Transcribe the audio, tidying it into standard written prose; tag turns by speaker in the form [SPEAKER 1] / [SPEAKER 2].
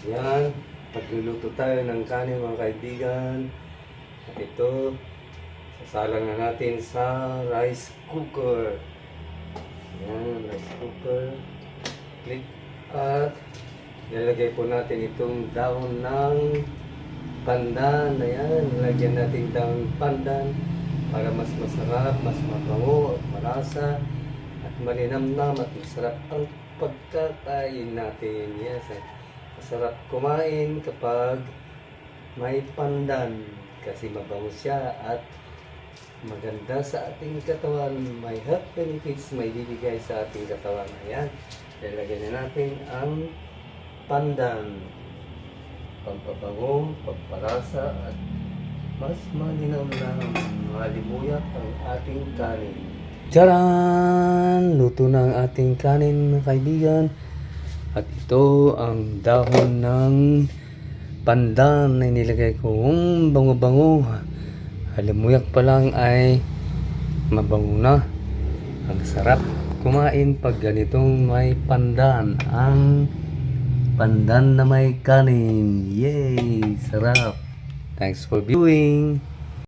[SPEAKER 1] Yan, pagluluto tayo ng kanin mga kaibigan. At ito, sasalang na natin sa rice cooker. Yan, rice cooker. Click at nilagay po natin itong dahon ng pandan. Ayan, nilagyan natin dahon ng pandan para mas masarap, mas mabango at malasa at malinamnam at masarap ang pagkakain natin. Yes, masarap kumain kapag may pandan kasi mabango siya at maganda sa ating katawan. May health benefits may bibigay sa ating katawan. Ayan, ilagay na natin ang pandan, pampabango, pagpalasa at mas malinamnam, malibuyat ang ating kanin. Tcharan! Luto na ang ating kanin mga kaibigan. At ito ang dahon ng pandan na nilagay kong bango-bango. Halimuyak pa lang ay mabango na. Ang sarap kumain pag ganitong may pandan. Ang pandan na may kanin. Yay! Sarap! Thanks for viewing!